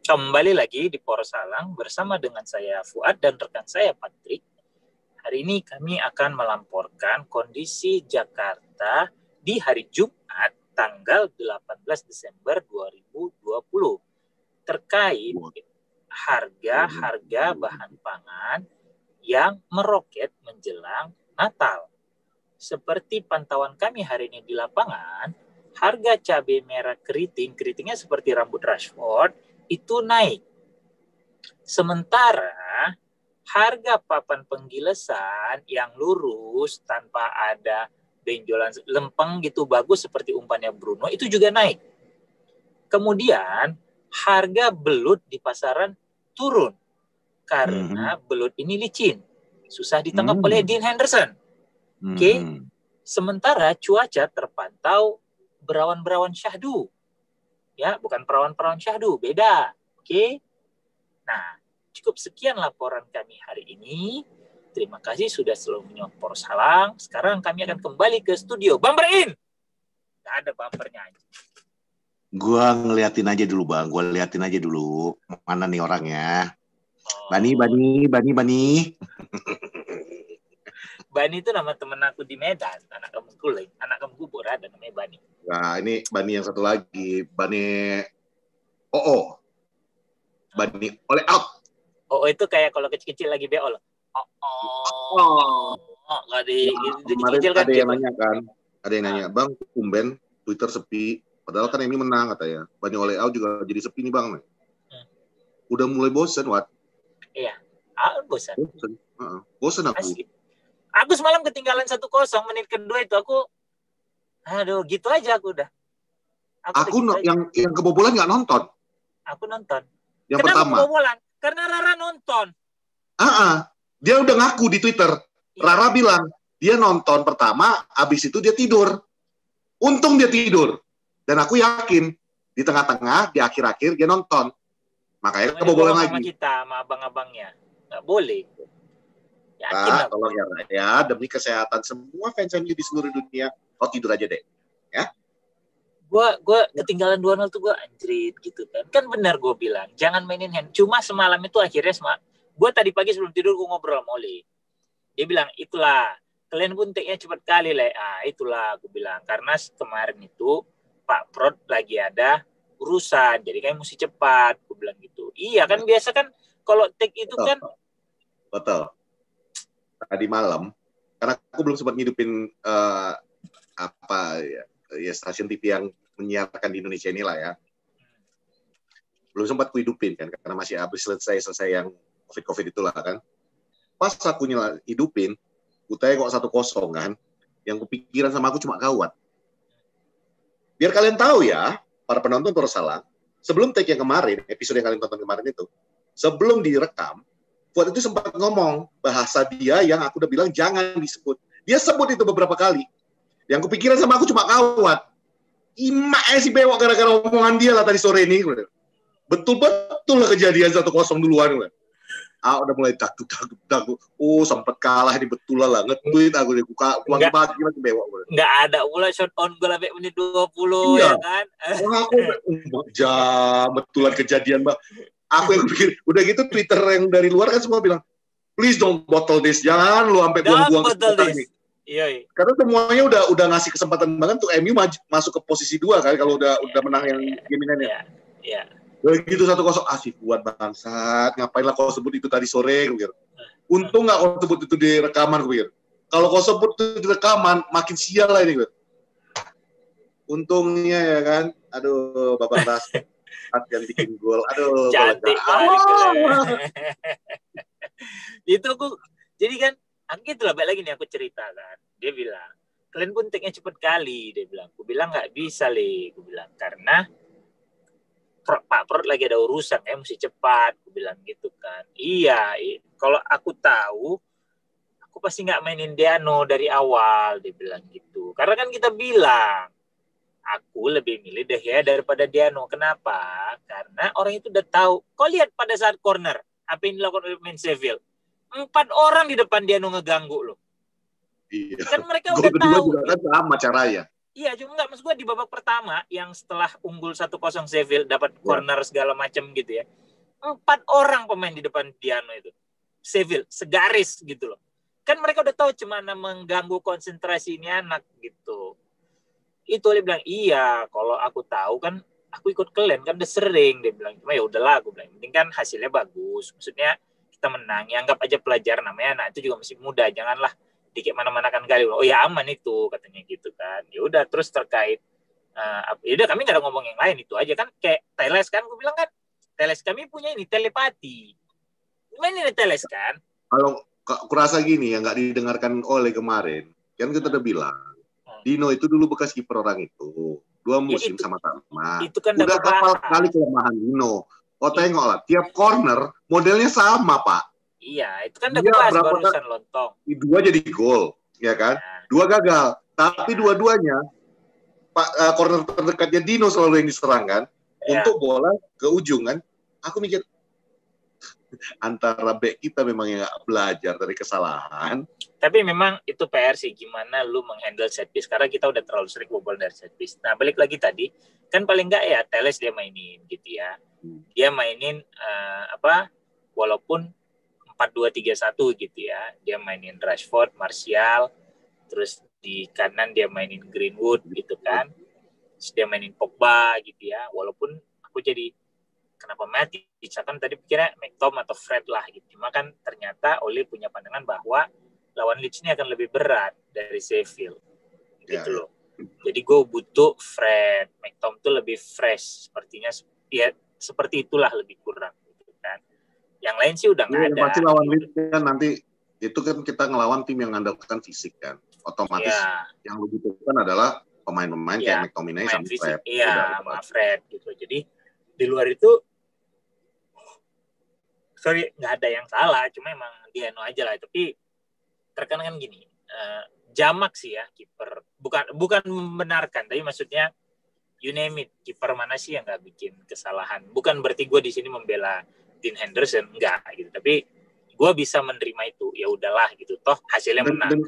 Kembali lagi di Poros Salang bersama dengan saya Fuad dan rekan saya Patrick. Hari ini kami akan melamporkan kondisi Jakarta di hari Jumat tanggal 18 Desember 2020 terkait harga bahan pangan yang meroket menjelang Natal. Seperti pantauan kami hari ini di lapangan, harga cabai merah keritingnya seperti rambut Rashford itu naik. Sementara harga papan penggilesan yang lurus tanpa ada benjolan lempeng gitu bagus seperti umpannya Bruno itu juga naik. Kemudian harga belut di pasaran turun karena belut ini licin, susah ditangkap oleh Dean Henderson. Oke. Sementara cuaca terpantau berawan-berawan syahdu. Ya, bukan perawan-perawan syahdu, beda. Oke. Nah, cukup sekian laporan kami hari ini. Terima kasih sudah selalu menyimak Poros Salang. Sekarang kami akan kembali ke studio. Bumper in! Nggak ada bumpernya aja. Gua ngeliatin aja dulu, Bang. Gua liatin aja dulu. Mana nih orangnya? Bani. Bani itu nama temen aku di Medan. Anak kamu Kuling. Anak kamu Kubur ada namanya Bani. Nah, ini Bani yang satu lagi. Bani OO. Bani oleh out. OO itu kayak kalau kecil-kecil lagi BO loh. Nggak kemarin ada yang nanya kan. Ada yang nanya, Bang, tumben Twitter sepi. Padahal kan ini menang katanya. Bani oleh out juga jadi sepi nih, Bang. Udah mulai bosen, Wat. Iya. Bosen. Bosen aku. Asli. Aku semalam ketinggalan 1-0 menit kedua itu aku gitu aja aku udah. Aku yang kebobolan nggak nonton. Aku nonton. Yang Kenapa pertama? kebobolan? Karena Rara nonton. Dia udah ngaku di Twitter. Iya. Rara bilang dia nonton pertama, abis itu dia tidur. Untung dia tidur. Dan aku yakin di tengah-tengah, di akhir-akhir dia nonton. Makanya kebobolan lagi. Sama kita, sama abang-abangnya. Nggak boleh. Nah, tolong ya, demi kesehatan semua fans MU di seluruh dunia, kau tidur aja deh, ya. Gue ketinggalan 2-0 tuh gue anjrit gitu kan. Kan benar gue bilang, jangan mainin hand. Cuma semalam itu akhirnya gue tadi pagi sebelum tidur gue ngobrol sama Oli. Dia bilang, itulah, kalian pun take-nya cepat kali lah. Itulah gue bilang. Karena kemarin itu Pak Prod lagi ada urusan, jadi kayak mesti cepat. Gue bilang gitu. Iya kan biasa kan kalau take itu betul, kan. Betul. Tadi malam, karena aku belum sempat ngidupin stasiun TV yang menyiarkan di Indonesia inilah ya. Belum sempat ku hidupin kan, karena masih habis selesai yang COVID itulah kan. Pas aku hidupin, ku tengok 1-0 kan, yang kepikiran sama aku cuma gawat. Biar kalian tahu ya, para penonton Poros Salang, sebelum take yang kemarin, episode yang kalian tonton kemarin itu, sebelum direkam, Fuad itu sempat ngomong bahasa dia yang aku udah bilang jangan disebut. Dia sebut itu beberapa kali. Yang kepikiran sama aku cuma kawat. Si bewok gara-gara omongan dia lah tadi sore ini. Betul-betul lah kejadian 1-0 duluan. Udah mulai takut. Sempat kalah ini betul lah. Nge-tweet aku deh. Kuang pagi lagi bewok. Nggak ada pula shot on goal sampai menit 20 iya. Ya kan. Aku betulan kejadian, Mbak. Aku yang pikir, udah gitu Twitter yang dari luar kan semua bilang, please don't bottle this, jangan lu sampai buang-buang kesempatan ini. Iya. Karena semuanya udah ngasih kesempatan banget tuh MU masuk ke posisi 2 kan kalau udah menang yang gamingannya. Iya. Begitu 1-0, si Fuad bangsat, ngapain lah kau sebut itu tadi sore, gue pikir. Untung nggak kau sebut itu di rekaman, gue pikir. Kalau kau sebut itu di rekaman, makin sial lah ini, gue. Untungnya ya kan, aduh, Bapak Rashford. Yang bikin gol, aduh, cantik itu aku, jadi kan aku gitu lah, balik lagi nih aku cerita kan, dia bilang kalian pun take-nya cepet kali, dia bilang, aku bilang nggak bisa aku bilang karena Pak Prod lagi ada urusan, mesti cepat, aku bilang gitu kan. Iya, kalau aku tahu aku pasti nggak mainin Diano dari awal, dia bilang gitu, karena kan kita bilang aku lebih milih De Gea daripada Diano. Kenapa? Karena orang itu udah tahu. Kau lihat pada saat corner, apa yang dilakukan oleh pemain Sheffield? 4 orang di depan Diano ngeganggu loh. Iya. Kan mereka udah tahu. Juga kan sama caranya. Iya, cuma nggak, maksud gue di babak pertama yang setelah unggul 1-0 Sheffield dapat corner segala macam gitu ya. 4 orang pemain di depan Diano itu. Sheffield segaris gitu loh. Kan mereka udah tahu gimana mengganggu konsentrasi ini anak gitu. Itu dia bilang, "Iya, kalau aku tahu kan aku ikut kalian kan udah sering." Dia bilang, "Cuma ya udahlah," aku bilang. Penting kan hasilnya bagus. Maksudnya kita menang, ya anggap aja pelajaran, namanya anak itu juga masih muda, janganlah dikit mana-manakan kali. Oh ya aman itu katanya gitu kan. Ya udah, terus terkait ya udah kami nggak ada ngomong yang lain, itu aja kan. Kayak Teles kan, gue bilang kan Teles kami punya ini telepati. Gimana ini Teles kan? Kalau kurasa gini ya, nggak didengarkan oleh kemarin kan kita udah bilang Dino itu dulu bekas kiper orang itu 2 musim Ya, sama-sama. itu kan Udah hafal kali kelemahan Dino. Oh tengoklah tiap corner modelnya sama Pak. Iya, itu kan udah gue bahas barusan Lontong. 2 jadi gol, ya kan? 2 gagal, tapi dua-duanya corner terdekatnya Dino selalu yang diserang kan, untuk bola ke ujung kan. Aku mikir antara back kita memang yang nggak belajar dari kesalahan. Tapi memang itu PR sih, gimana lu menghandle set piece, karena kita udah terlalu sering bobol dari set piece. Nah balik lagi tadi, kan paling nggak ya Teles dia mainin gitu ya. Dia mainin walaupun 4-2-3-1 gitu ya. Dia mainin Rashford, Martial, terus di kanan dia mainin Greenwood gitu kan. Terus dia mainin Pogba gitu ya. Walaupun aku jadi kenapa mati? Kan tadi pikirnya McTom atau Fred lah gitu. Cuma kan ternyata Ole punya pandangan bahwa lawan Leeds ini akan lebih berat dari Sheffield. Gitu loh. Jadi gue butuh Fred. McTom tuh lebih fresh. Sepertinya ya seperti itulah, lebih kurang gitu kan. Yang lain sih udah nggak ada. Pasti lawan Leeds kan nanti itu kan kita ngelawan tim yang mengandalkan fisik kan. Otomatis yang lu butuhkan adalah pemain-pemain kayak McTominay sama Fred. Iya, sama Fred gitu. Jadi di luar itu nggak ada yang salah, cuma emang Diano aja lah. Tapi terkadang kan gini, jamak sih ya kiper. Bukan membenarkan, tapi maksudnya you name it, kiper mana sih yang nggak bikin kesalahan? Bukan berarti gue di sini membela Dean Henderson, enggak gitu. Tapi gue bisa menerima itu, ya udahlah gitu. Toh hasilnya menang.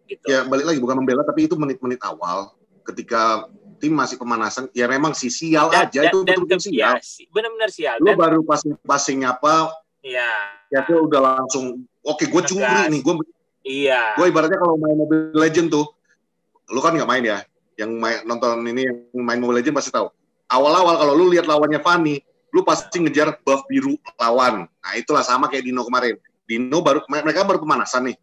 Gitu. Ya balik lagi, bukan membela, tapi itu menit-menit awal ketika tim masih pemanasan, ya memang sial aja itu betul-betul sial. Benar-benar sial. Lu baru passing apa? Iya. Ya tuh udah langsung, oke, gue curi nih, gue ibaratnya kalau main Mobile Legend tuh, lu kan nggak main ya, yang nonton ini yang main Mobile Legend pasti tahu. Awal-awal kalau lu lihat lawannya Fanny, lu pasti ngejar buff biru lawan. Nah itulah sama kayak Dino kemarin. Dino mereka baru pemanasan nih,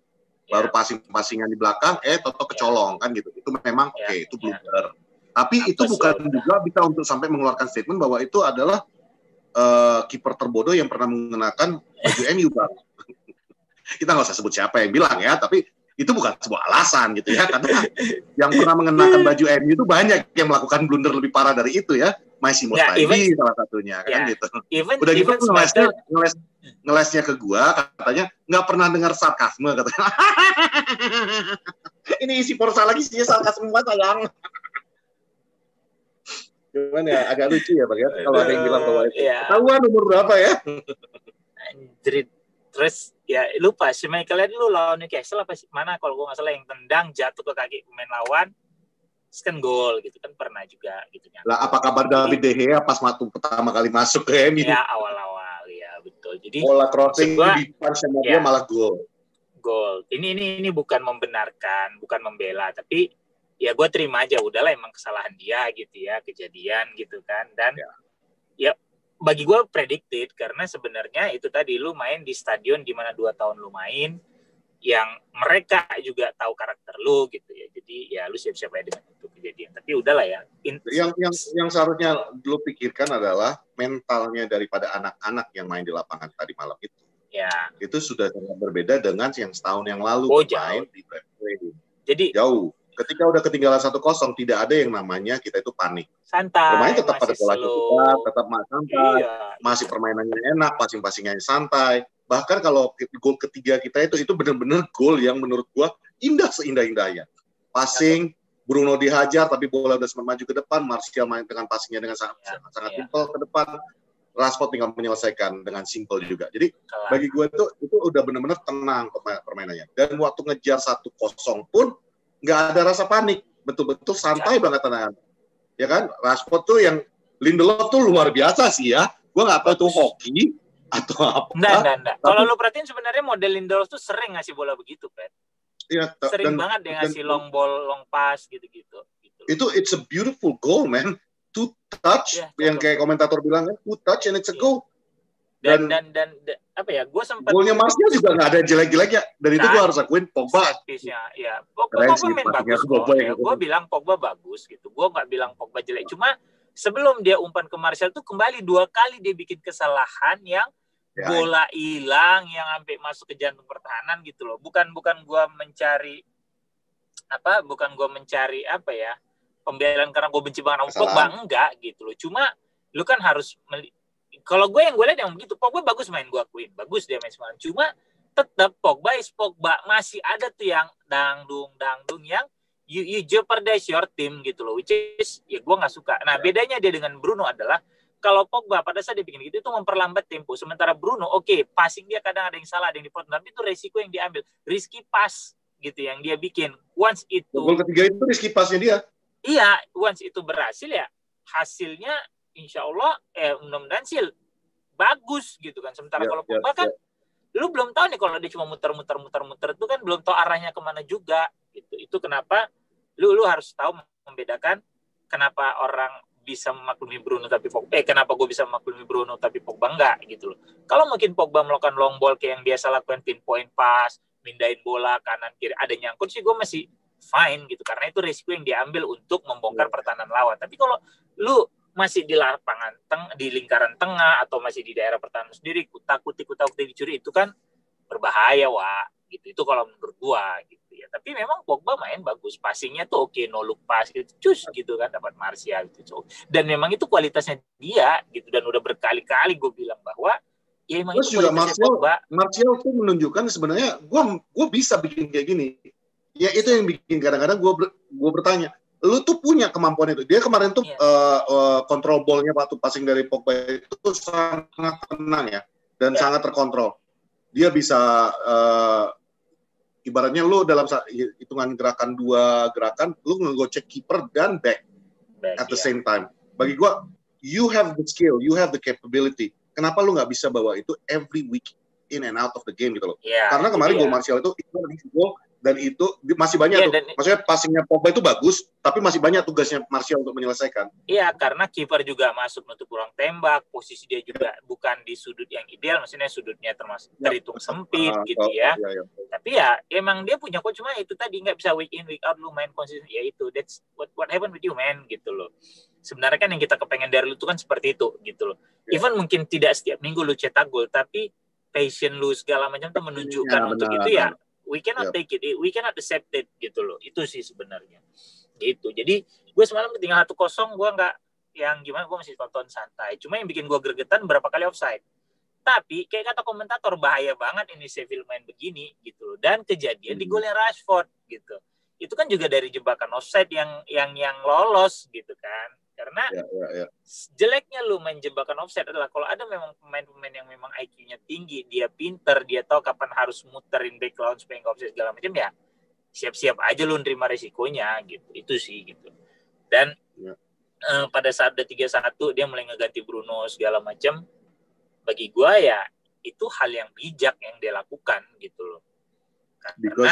baru passingan di belakang, toto kecolong kan gitu. Itu memang itu blunder. Tapi itu bukan juga bisa untuk sampai mengeluarkan statement bahwa itu adalah kiper terbodoh yang pernah mengenakan baju MU, Bang. Kita nggak usah sebut siapa yang bilang ya, tapi itu bukan sebuah alasan gitu ya, karena yang pernah mengenakan baju MU itu banyak yang melakukan blunder lebih parah dari itu ya. Massimo Staibi salah satunya kan gitu. Udah gitu ngelesnya ke gua, katanya nggak pernah dengar sarkasme katanya. Ini isi Forza lagi isinya sarkasme sayang. Cuman ya agak lucu ya, Bang ya, kalau ada yang bilang bahwa itu. Ketahuan umur berapa ya? Anjrit. Terus ya lupa si Michael dulu lawan Newcastle apa sih, mana kalau gue nggak salah, yang tendang jatuh ke kaki pemain lawan, terus kan gol gitu kan, pernah juga gitu. Lah apa kabar David De Gea pas pertama kali masuk ke MU? Ya awal-awal ya betul. Jadi bola crossing di punch sama dia malah gol. Ini bukan membenarkan, bukan membela, tapi ya gue terima aja, udahlah emang kesalahan dia gitu ya, kejadian gitu kan. Dan ya bagi gue predicted, karena sebenarnya itu tadi, lu main di stadion di mana 2 tahun lu main, yang mereka juga tahu karakter lu gitu ya. Jadi ya lu siap-siap aja dengan itu kejadian. Tapi udahlah ya. Yang seharusnya lu pikirkan adalah mentalnya daripada anak-anak yang main di lapangan tadi malam itu. Ya. Itu sudah sangat berbeda dengan yang setahun yang lalu main di Bradley. Jadi jauh. Ketika udah ketinggalan 1-0, tidak ada yang namanya kita itu panik. Santai. Bermain tetap pada pola kita, tetap santai, masih permainannya enak, passing-passingnya santai. Bahkan kalau gol ketiga kita itu benar-benar gol yang menurut gua indah seindah-indahnya. Passing, Bruno dihajar tapi bola udah sempat maju ke depan, Martial main dengan passingnya dengan sangat simpel ke depan. Rashford tinggal menyelesaikan dengan simpel juga. Jadi bagi gua itu udah benar-benar tenang permainannya. Dan waktu ngejar 1-0 pun nggak ada rasa panik. betul-betul santai banget tenangan. Ya kan? Rashford tuh yang Lindelof tuh luar biasa sih ya. Gue nggak tahu itu hoki atau apa. Enggak. Kalau lu perhatiin sebenarnya model Lindelof tuh sering ngasih bola begitu, Pet. Ya, Sering banget dia ngasih long ball, long pass gitu-gitu. Itu it's a beautiful goal, man. Two touch, yang kayak komentator bilang kan, two touch and it's a goal. Dan apa ya? Gue sempat. Golnya Martial juga nggak ada jelek-jeleknya. Dan itu gue harus akuin Pogba. Ya, Pogba main bagus. Gue bilang Pogba bagus gitu. Gue nggak bilang Pogba jelek. Cuma sebelum dia umpan ke Martial tuh kembali 2 kali dia bikin kesalahan yang bola hilang, yang sampai masuk ke jantung pertahanan gitu loh. Bukan gue mencari apa ya, pembelaan karena gue benci banget sama Pogba, enggak gitu loh. Cuma lu kan harus kalau gue lihat yang begitu, Pogba bagus main, gue akuin bagus dia main semalam. Cuma tetap Pogba masih ada tuh yang dangdung yang you jeopardize your team gitu loh, which is ya gue nggak suka. Nah bedanya dia dengan Bruno adalah kalau Pogba pada saat dia bikin gitu itu memperlambat tempo, sementara Bruno passing dia kadang ada yang salah, ada yang dipotong, tapi itu resiko yang diambil, risky pass gitu yang dia bikin. Once itu gol ketiga itu risky passnya dia. Iya, once itu berhasil ya hasilnya insya Allah mudah-mudahan sih bagus gitu kan. Sementara kalau Pogba kan lu belum tahu nih, kalau dia cuma muter itu kan belum tahu arahnya kemana juga gitu. Itu kenapa lu harus tahu membedakan kenapa orang bisa memaklumi Bruno tapi Pogba kenapa gue bisa memaklumi Bruno tapi Pogba enggak gitu loh. Kalau mungkin Pogba melakukan long ball kayak yang biasa lakukan, pinpoint pass, mindahin bola kanan kiri, ada nyangkut sih gue masih fine gitu, karena itu risiko yang diambil untuk membongkar pertahanan lawan. Tapi kalau lu masih di lapangan di lingkaran tengah atau masih di daerah pertahanan sendiri, kutak-kutik dicuri, itu kan berbahaya, gitu. Itu kalau menurut gua gitu ya. Tapi memang Pogba main bagus, passingnya tuh no look pass gitu, gitu kan, dapat Martial gitu. Dan memang itu kualitasnya dia gitu, dan udah berkali-kali gue bilang bahwa ya emang terus itu juga Martial tuh menunjukkan sebenarnya gue bisa bikin kayak gini. Ya itu yang bikin kadang-kadang gue bertanya, lu tuh punya kemampuan itu. Dia kemarin tuh kontrol ballnya waktu passing dari Pogba itu sangat tenang ya, dan sangat terkontrol. Dia bisa ibaratnya lu dalam hitungan gerakan 2 gerakan, lu ngegocek kiper dan back at the same time. Bagi gue, you have the skill, you have the capability. Kenapa lu nggak bisa bawa itu every week in and out of the game gitu loh? Karena kemarin gol Martial itu gol. Dan itu masih banyak tuh. Maksudnya passingnya Pogba itu bagus, tapi masih banyak tugasnya Martial untuk menyelesaikan. Iya, karena kiper juga masuk nutup ruang tembak, posisi dia juga bukan di sudut yang ideal, maksudnya sudutnya terhitung sempit gitu ya. Tapi ya emang dia punya coach, cuma itu tadi nggak bisa week in week out lu main konsisten. Ya itu, that's what happened with you man gitu loh. Sebenarnya kan yang kita kepengen dari lu itu kan seperti itu gitu loh. Even mungkin tidak setiap minggu lu cetak gol, tapi passion lu segala macam tuh menunjukkan untuk itu ya. We cannot take it, we cannot accept it gitu loh. Itu sih sebenarnya. Gitu. Jadi gue semalam ketinggalan 1-0, gue nggak yang gimana, gue masih tonton santai. Cuma yang bikin gue gregetan berapa kali offside. Tapi kayak kata komentator, bahaya banget ini Seville main begini gitu loh. Dan kejadian di golnya Rashford gitu. Itu kan juga dari jebakan offside yang lolos gitu kan. Karena jeleknya lu main jebakan offside adalah kalau ada memang pemain-pemain yang memang IQ-nya tinggi, dia pinter, dia tahu kapan harus muterin back lawan supaya nggak offside segala macam, ya siap-siap aja lu nerima resikonya gitu. Itu sih gitu. Dan pada saat udah 3-1 dia mulai ngeganti Bruno segala macam, bagi gua ya itu hal yang bijak yang dia lakukan gitu loh. Karena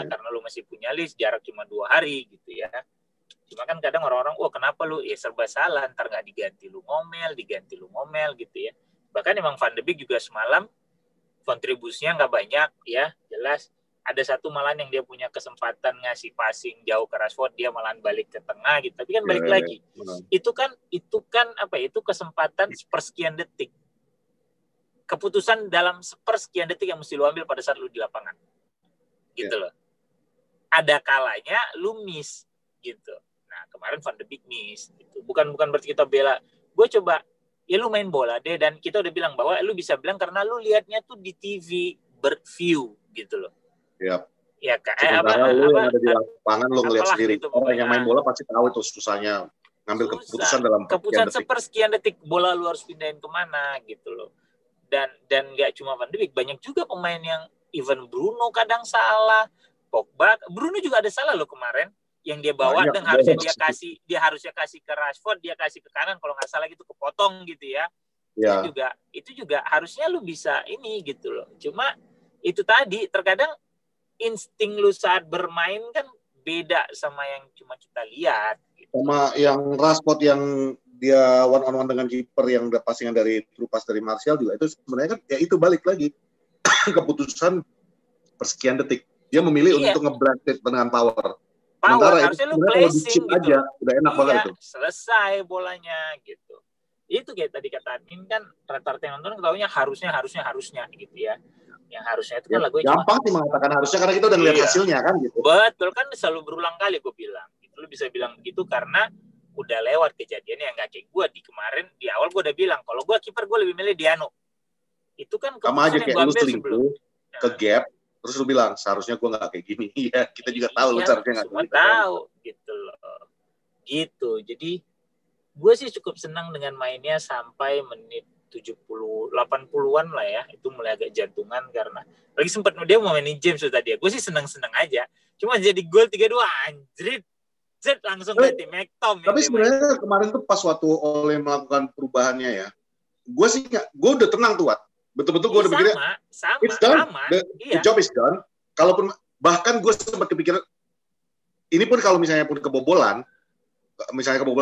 karena lu masih punya list, jarak cuma 2 hari gitu ya. Cuma kan kadang orang-orang, kenapa lu serba salah, ntar nggak diganti lu ngomel gitu ya. Bahkan emang Van de Beek juga semalam kontribusinya nggak banyak ya, jelas. Ada satu malahan yang dia punya kesempatan ngasih passing jauh ke Rashford, dia malahan balik ke tengah gitu. Tapi kan balik lagi. Itu kan apa ya? Itu kesempatan sepersekian detik. Keputusan dalam sepersekian detik yang mesti lu ambil pada saat lu di lapangan. Gitu loh. Ada kalanya lu miss gitu. Nah, kemarin Van de Beek miss gitu. Bukan berarti kita bela. Gue coba, ya lu main bola deh, dan kita udah bilang bahwa lu bisa bilang karena lu liatnya tuh di TV berview gitu loh. Ya kan. Lu yang ada di lapangan lu ngeliat sendiri. Orang yang main bola pasti tahu itu susahnya ngambil keputusan dalam keputusan sepersekian detik, bola lu harus pindahin kemana gitu loh. Dan nggak cuma Van de Beek, banyak juga pemain yang even Bruno kadang salah. Pogba, Bruno juga ada salah loh kemarin yang dia bawa dan harusnya dia kasih ke Rashford, dia kasih ke kanan kalau nggak salah gitu, kepotong gitu ya. Itu juga harusnya lu bisa ini gitu loh. Cuma itu tadi terkadang insting lu saat bermain kan beda sama yang cuma kita lihat gitu. Sama yang Rashford yang dia one on one dengan kiper yang udah passingan dari through pass dari Martial juga itu sebenarnya kan ya itu balik lagi keputusan persekian detik. Dia memilih untuk nge-blast dengan power. Sementara harusnya lu placing gitu aja, udah enak banget itu. Selesai bolanya gitu. Itu kayak tadi kata Admin kan rata-rata yang nonton ketahuinya harusnya gitu ya. Yang harusnya itu kan lagu gampang sih mengatakan harusnya karena kita udah ngeliat hasilnya kan gitu. Betul kan, selalu berulang kali gue bilang. Itu lu bisa bilang begitu karena udah lewat kejadiannya yang gak kayak gue di kemarin. Di awal gue udah bilang kalau gue kiper gue lebih milih Diano. Itu kan sama aja kayak lu selingkuh ke gap terus lu bilang seharusnya gue gak kayak gini. Ya kita juga tahu lu seharusnya gak semua tahu gitu loh. Gitu. Jadi gue sih cukup senang dengan mainnya sampai menit 80-an lah ya. Itu mulai agak jantungan karena lagi sempat dia mau mainin James tadi ya. Gue sih senang-senang aja. Cuma jadi gol 3-2 anjrit. Langsung ganti McTom. Tapi sebenarnya kemarin tuh pas waktu Ole melakukan perubahannya ya. Gue udah tenang tuh, Wat. Betul-betul gue udah pikirnya it's done. The job is done. Kalaupun bahkan gue sempat kepikiran ini pun kalau misalnya pun kebobolan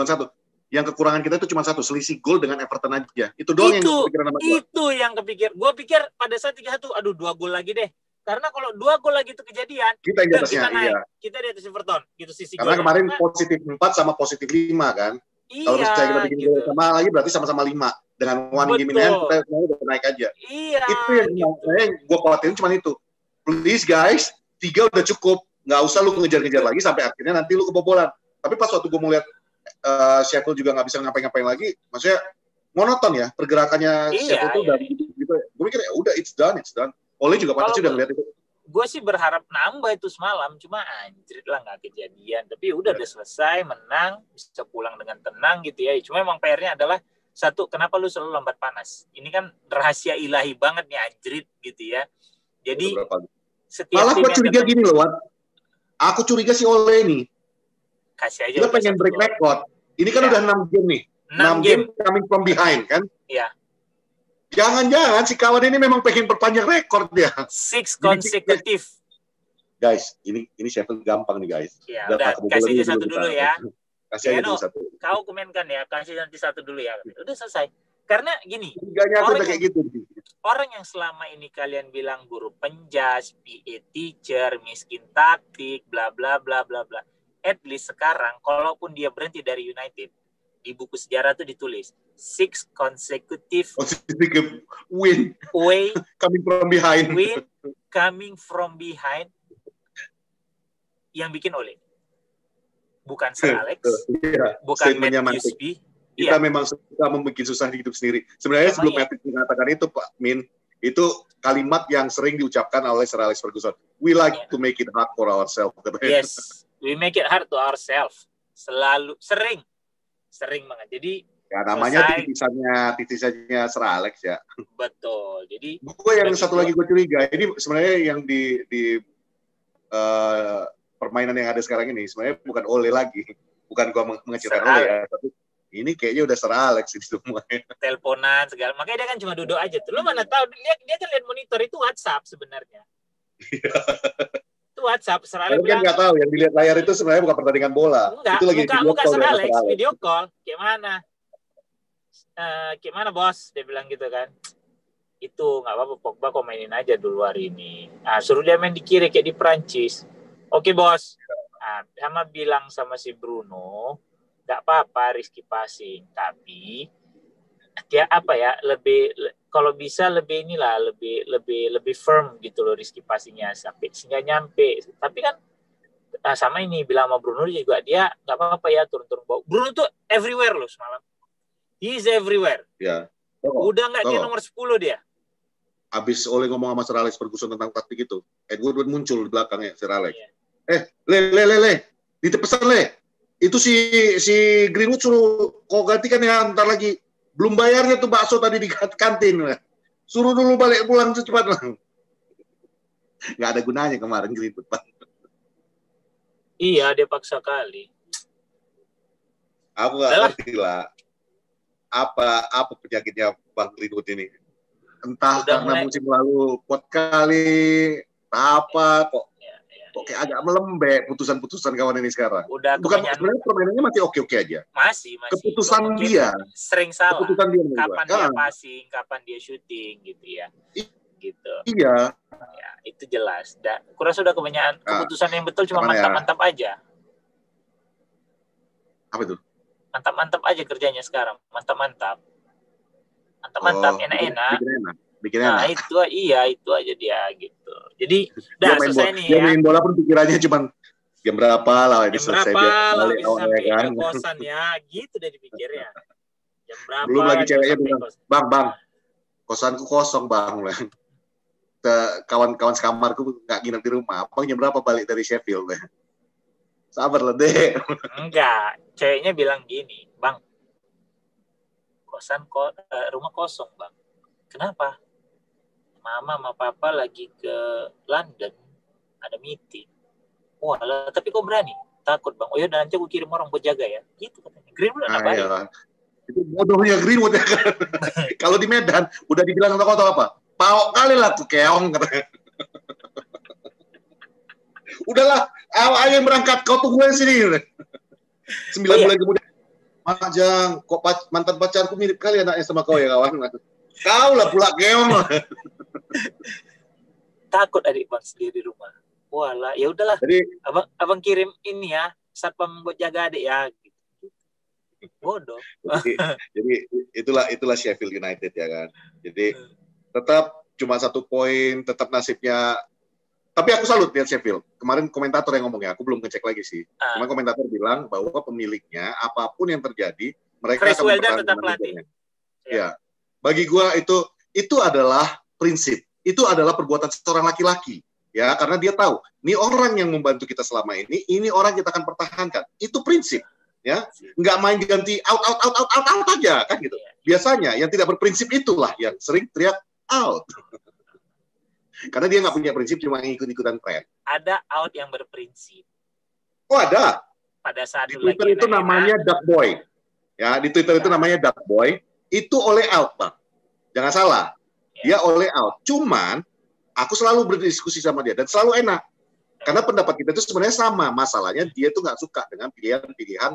satu, yang kekurangan kita itu cuma satu, selisih gol dengan Everton aja. Itu doang yang kepikiran sama gue. Itu yang kepikir. Gue pikir pada saat 3-1, aduh 2 gol lagi deh. Karena kalau 2 gol lagi itu kejadian, kita di atasnya, kita di atas Everton. Gitu sisi karena kemarin positif 4 sama positif 5 kan. Kalau misalnya kita bikin gol sama lagi berarti sama-sama 5. Dengan one game in hand kita udah naik aja. Itu yang gue khawatirin cuma itu. Please guys, 3 udah cukup. Nggak usah lu ngejar-ngejar lagi sampai akhirnya nanti lu kebobolan. Tapi pas waktu gue mau lihat Sheffield juga nggak bisa ngapain-ngapain lagi, maksudnya monoton ya pergerakannya Sheffield tuh udah gitu. Gue mikir udah it's done. Ole juga pasti udah ngeliat itu. Gue sih berharap nambah itu semalam, cuma anjrit lah nggak kejadian. Tapi udah selesai, menang, bisa pulang dengan tenang gitu ya. Cuma emang PR-nya adalah satu, kenapa lu selalu lambat panas? Ini kan rahasia ilahi banget nih anjrit gitu ya. Jadi malah gue curiga gini loh, Wat. Aku curiga si Ole nih. Kasih aja. Dia pengen break record. Ini kan udah 6 game nih. 6 game coming from behind kan? Iya. Jangan-jangan si kawan ini memang pengen perpanjang rekor dia. 6 consecutive. Guys, ini Sheffield gampang nih guys. Ya, udah kasih aja satu dulu ya. Kasih aja dulu satu. Kau komenkan ya, kasih nanti satu dulu ya. Udah selesai. Karena gini, orang yang selama ini kalian bilang guru penjas, PA teacher, miskin taktik, bla bla bla bla bla. At least sekarang, kalaupun dia berhenti dari United, di buku sejarah itu ditulis 6 consecutive win coming from behind yang bikin Ole, bukan Sir Alex, bukan Matt Husby. Kita memang suka membuat susah di hidup sendiri. Sebenarnya sebelum Matt mengatakan itu Pak Min, itu kalimat yang sering diucapkan oleh Sir Alex Ferguson. We like to make it hard for ourselves. Yes, we make it hard to ourselves. Selalu sering banget. Jadi ya namanya titisannya Sir Alex ya. Betul. Jadi gue yang satu lagi gue curiga, ini sebenarnya yang di permainan yang ada sekarang ini sebenarnya bukan Ole lagi, bukan gue mengecilkan Ole ya, tapi ini kayaknya udah Sir Alex itu semua. Teleponan segala, makanya dia kan cuma duduk aja tuh. Lu mana tahu dia kan lihat monitor itu WhatsApp sebenarnya. Itu WhatsApp. Sir Alex kan nggak tahu yang dilihat layar itu sebenarnya bukan pertandingan bola. Enggak, itu lagi bukan Sir Alex, video call. Gimana bos? Dia bilang gitu kan. Itu nggak apa-apa, Pogba kok mainin aja dulu hari ini. Nah, suruh dia main di kiri kayak di Prancis. Oke bos. Nah, sama bilang sama si Bruno, nggak apa-apa risky passing, tapi dia lebih kalau bisa lebih firm gitu loh risky passingnya sampai sehingga nyampe. Tapi kan sama ini bilang sama Bruno juga, dia nggak apa-apa ya turun-turun bawah. Bruno tuh everywhere loh semalam. He's everywhere. Ya. Udah nggak dia nomor 10 dia. Abis Ole ngomong sama Sir Alex Ferguson tentang taktik itu, Edward muncul di belakangnya Sir Alex. Yeah. Le, ditepesan Le. Itu si Greenwood suruh kau gantikan ya ntar lagi. Belum bayarnya tuh bakso tadi di kantin. Suruh dulu balik pulang secepat lah. Nggak ada gunanya kemarin Greenwood. Iya, dia paksa kali. Aku nggak ngerti lah apa penyakitnya Bang Greenwood ini. Entah Udah karena mulai. musim lalu kuat kali, apa kok kayak agak melembek putusan-putusan kawan ini sekarang. Udah Bukan kebanyakan. sebenarnya permainannya masih oke-oke aja. Masih. Keputusan Mungkin dia. Sering salah. Keputusan dia kapan dia passing, kapan dia shooting gitu ya. Gitu. Iya. Ya, itu jelas. Kurasa sudah kebanyakan keputusan yang betul cuma mantap-mantap aja. Apa itu? Mantap-mantap aja kerjanya sekarang. Mantap-mantap. Enak-enak. Bikin enak. Nah, itu aja dia gitu. Jadi, selesai nih ya. Dia main bola pun pikirannya cuma jam berapa lah ini selesai balik sampai ke kosan ya, gitu deh dipikirnya. Jam berapa? Belum lagi ceweknya bilang, "Bang, kosanku kosong, Bang." Kawan-kawan sekamarku nggak nginep di rumah. Abang jam berapa balik dari Sheffield? Sabar lah deh. Enggak, ceweknya bilang gini, "Bang, rumah kosong, Bang. Kenapa? Mama sama Papa lagi ke London, ada meeting." Wah, tapi kok berani? Takut, Bang. Oh ya, nanti aku kirim orang buat jaga ya. Gitu katanya. Greenwood anak baik. Iya. Itu bodohnya Greenwood ya kan. Kalau di Medan udah dibilang atau apa? Pau kali lah tuh keong katanya. Udahlah, ayo berangkat, kau tungguin sini. 9 bulan kemudian, Majang, kok mantan pacarku mirip kali anaknya sama kau ya kawan. Kau lah pula keong. Takut adik Bang sendiri di rumah. Walah, ya udahlah. Jadi abang kirim ini ya, satpam buat jaga adik ya. Bodoh. jadi itulah Sheffield United ya kan. Jadi tetap cuma 1 poin, tetap nasibnya. Tapi aku salut lihat Sheffield. Kemarin komentator yang ngomong ya, aku belum ngecek lagi sih. Cuma komentator bilang bahwa pemiliknya apapun yang terjadi, mereka Chris akan mempertahankan manajernya. Ya. Bagi gua itu adalah prinsip. Itu adalah perbuatan seorang laki-laki. Ya, karena dia tahu, ini orang yang membantu kita selama ini orang kita akan pertahankan. Itu prinsip. Ya, nggak main ganti out aja kan gitu. Biasanya yang tidak berprinsip itulah yang sering teriak out. Karena dia nggak punya prinsip, cuma ikut-ikutan tren. Ada out yang berprinsip. Oh ada. Pada saat di Twitter itu namanya Duck Boy. Ya, di Twitter itu namanya Duck Boy. Itu oleh out, Bang. Jangan salah. Dia oleh out. Cuman aku selalu berdiskusi sama dia dan selalu enak. Karena pendapat kita itu sebenarnya sama. Masalahnya dia itu nggak suka dengan pilihan-pilihan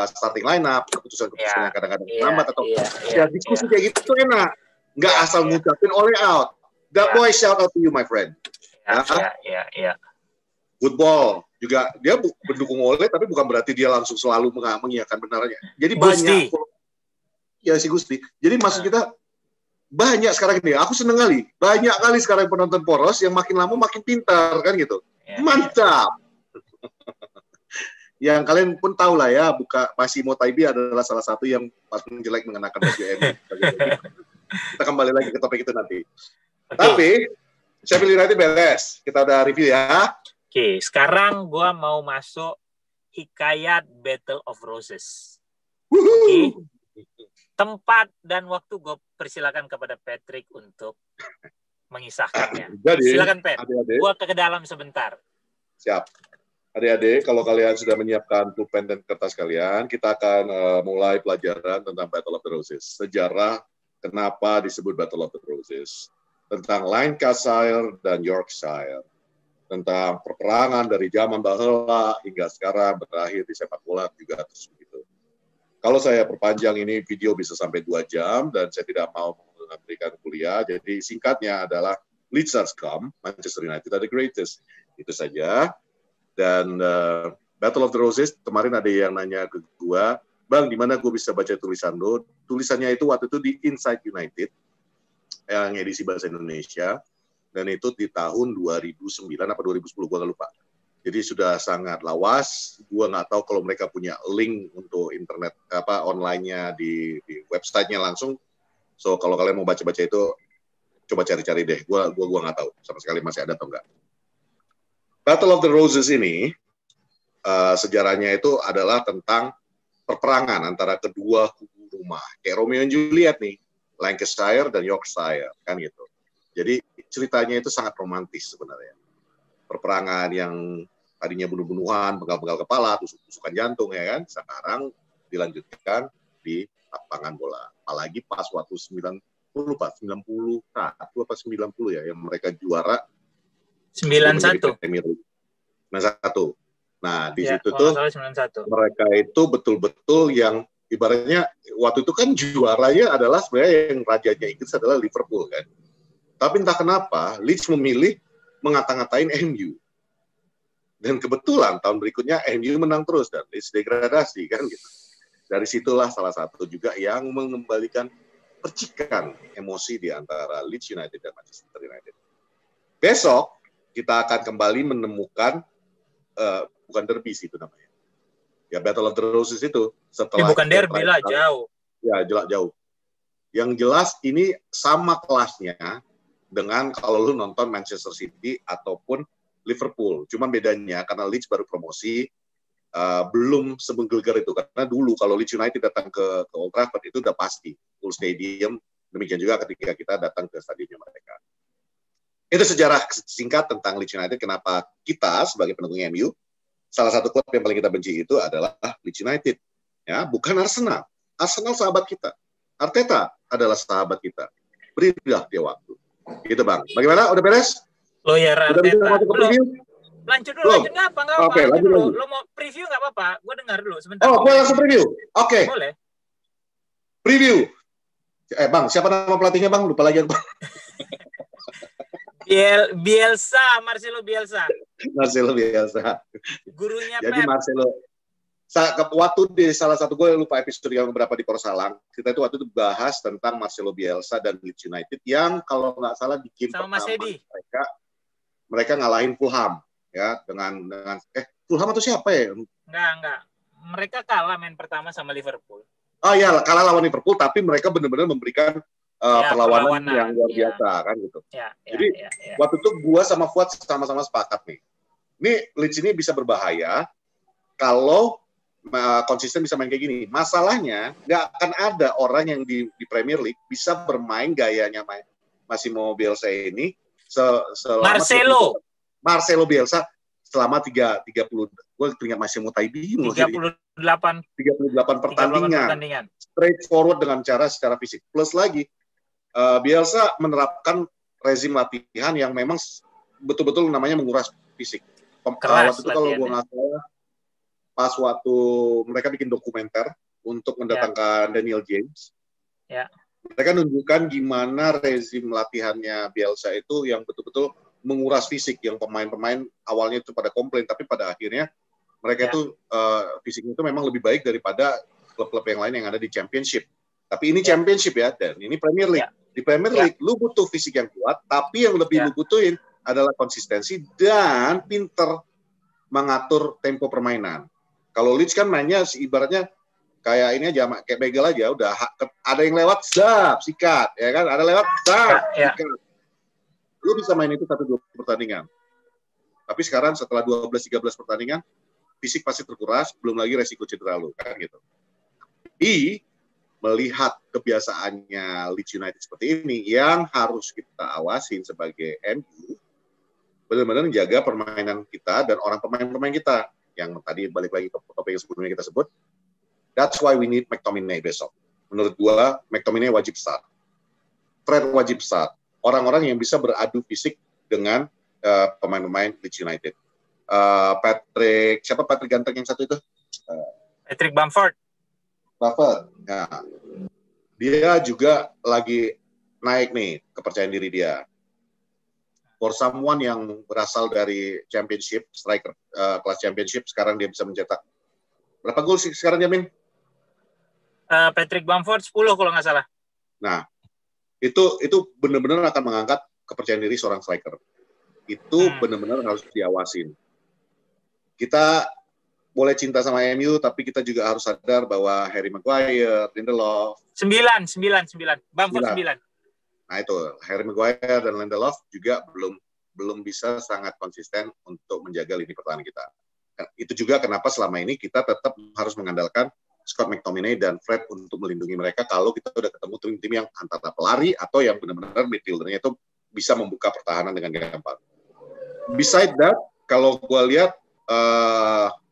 starting lineup, keputusan-keputusan yang kadang-kadang lambat atau diskusi kayak gitu tuh enak. Nggak asal ngucapin oleh out. That boy, shout out to you, my friend. Ya. Football juga dia mendukung oleh, tapi bukan berarti dia langsung selalu mengiyakan benarnya. Jadi banyak. Ya si Gusti. Jadi maksud kita banyak sekarang ini. Aku seneng kali. Banyak kali sekarang penonton poros yang makin lama makin pintar kan gitu. Mantap. Yang kalian pun tahu lah ya, Massimo Taibi adalah salah satu yang paling jelek mengenakan baju MU. Kita kembali lagi ke topik itu nanti. Tapi Sheffield United beres. Kita udah review ya. Oke, sekarang gue mau masuk hikayat Battle of Roses. Oke. Tempat dan waktu gue persilakan kepada Patrick untuk mengisahkannya. Silakan Pat. Gue ke dalam sebentar. Siap. Adik-adik, kalau kalian sudah menyiapkan pulpen dan kertas kalian, kita akan mulai pelajaran tentang Battle of the Roses. Sejarah kenapa disebut Battle of the Roses. Tentang Lancashire dan Yorkshire, tentang perperangan dari zaman bahula hingga sekarang berakhir di sepak bola juga terus begitu. Kalau saya perpanjang ini video bisa sampai 2 jam dan saya tidak mau memberikan kuliah, jadi singkatnya adalah Leeds has come, Manchester United are the greatest. Itu saja. Dan Battle of the Roses, kemarin ada yang nanya ke gua, "Bang, di mana gua bisa baca tulisan lo?" Tulisannya itu waktu itu di Inside United, yang edisi bahasa Indonesia, dan itu di tahun 2009 apa 2010 gue nggak lupa. Jadi sudah sangat lawas. Gue nggak tahu kalau mereka punya link untuk internet online-nya di websitenya langsung. So kalau kalian mau baca-baca itu coba cari-cari deh. Gue nggak tahu sama sekali masih ada atau enggak. Battle of the Roses ini sejarahnya itu adalah tentang perperangan antara kedua kubu rumah. Kayak Romeo and Juliet nih. Lancashire dan Yorkshire kan gitu. Jadi ceritanya itu sangat romantis sebenarnya. Perperangan yang Tadinya bunuh-bunuhan, penggal-penggal kepala, tusuk-tusukan jantung, ya kan? Sekarang dilanjutkan di lapangan bola. Apalagi pas waktu 91 apa 90 ya, yang mereka juara 91. Premier League. 91. Nah, di Ya, situ kalau tuh nggak salah 91. mereka itu betul-betul yang ibaratnya waktu itu kan juaranya adalah sebenarnya yang rajanya Inggris adalah Liverpool kan. Tapi entah kenapa Leeds memilih mengata-ngatain MU. Dan kebetulan tahun berikutnya MU menang terus dan Leeds degradasi kan gitu. Dari situlah salah satu juga yang mengembalikan percikan emosi di antara Leeds United dan Manchester United. Besok kita akan kembali menemukan bukan derby sih itu namanya. Ya Battle of the Roses itu setelah bukan derby lah, jauh. Ya, jauh. Yang jelas ini sama kelasnya dengan kalau lu nonton Manchester City ataupun Liverpool. Cuman bedanya karena Leeds baru promosi, belum semenggelegar itu. Karena dulu kalau Leeds United datang ke Old Trafford itu udah pasti full stadium. Demikian juga ketika kita datang ke stadionnya mereka. Itu sejarah singkat tentang Leeds United. Kenapa kita sebagai pendukung MU, salah satu klub yang paling kita benci itu adalah Leeds United. Ya, bukan Arsenal. Arsenal sahabat kita. Arteta adalah sahabat kita. Berilah dia waktu. Gitu Bang. Bagaimana? Udah beres? Lawyer Arteta. Belum. Lanjut dulu, lanjut nggak apa-apa. Oke, lanjut dulu. Lo mau preview nggak apa-apa? Gue dengar dulu sebentar. Oh, gue langsung preview. Oke. Boleh. Preview. Bang, siapa nama pelatihnya Bang? Lupa lagi Bang. Bielsa, Marcelo Bielsa. Marcelo Bielsa. Gurunya Jadi Pep. Marcelo. Waktu di salah satu gue lupa episode yang berapa di Korsalang, kita itu waktu itu bahas tentang Marcelo Bielsa dan Leeds United yang kalau nggak salah di game sama pertama mereka ngalahin Fulham ya dengan Fulham atau siapa ya? Enggak. Mereka kalah main pertama sama Liverpool. Oh iya, kalah lawan Liverpool tapi mereka benar-benar memberikan perlawanan yang luar biasa kan gitu. Jadi waktu itu gue sama Fuad sama-sama sepakat nih. Ini Leeds ini bisa berbahaya kalau konsisten bisa main kayak gini. Masalahnya nggak akan ada orang yang di Premier League bisa bermain gayanya Massimo Bielsa ini selama Marcelo Bielsa selama 30 gue teringat Massimo Taibi 38 pertandingan straight forward dengan secara fisik. Plus lagi Bielsa menerapkan rezim latihan yang memang betul-betul namanya menguras fisik. Waktu itu kalau gue nggak salah pas waktu mereka bikin dokumenter untuk mendatangkan Daniel James, mereka nunjukkan gimana rezim latihannya Bielsa itu yang betul-betul menguras fisik, yang pemain-pemain awalnya itu pada komplain, tapi pada akhirnya mereka itu fisiknya itu memang lebih baik daripada klub-klub yang lain yang ada di Championship. Tapi ini Championship ya, dan ini Premier League. Di Premier League, lu butuh fisik yang kuat, tapi yang lebih lu butuhin adalah konsistensi dan pinter mengatur tempo permainan. Kalau Leeds kan mainnya ibaratnya kayak ini aja, kayak begal aja, udah ada yang lewat, sikat, ya kan? Ada lewat, sikat. Lu bisa main itu 1-2 pertandingan. Tapi sekarang setelah 12-13 pertandingan, fisik pasti terkuras, belum lagi resiko cedera lu, kan gitu. Melihat kebiasaannya Leeds United seperti ini, yang harus kita awasin sebagai MU, benar-benar menjaga permainan kita dan orang pemain-pemain kita. Yang tadi balik lagi ke topik yang sebelumnya kita sebut, that's why we need McTominay besok. Menurut gua, McTominay wajib start. Fred wajib start. Orang-orang yang bisa beradu fisik dengan pemain-pemain Leeds United. Siapa Patrick ganteng yang satu itu? Patrick Bamford. Ya. Dia juga lagi naik nih kepercayaan diri dia. For someone yang berasal dari Championship, striker kelas Championship, sekarang dia bisa mencetak berapa gol sih sekarang Jamin? Patrick Bamford 10 kalau nggak salah. Nah, itu benar-benar akan mengangkat kepercayaan diri seorang striker. Itu benar-benar harus diawasin. Kita boleh cinta sama MU, tapi kita juga harus sadar bahwa Harry Maguire, Lindelof 9. Bamford 9. Nah itu, Harry Maguire dan Lindelof juga belum bisa sangat konsisten untuk menjaga lini pertahanan kita. Itu juga kenapa selama ini kita tetap harus mengandalkan Scott McTominay dan Fred untuk melindungi mereka kalau kita udah ketemu tim-tim yang antara pelari atau yang benar-benar midfieldernya itu bisa membuka pertahanan dengan gampang. Beside that, kalau gue lihat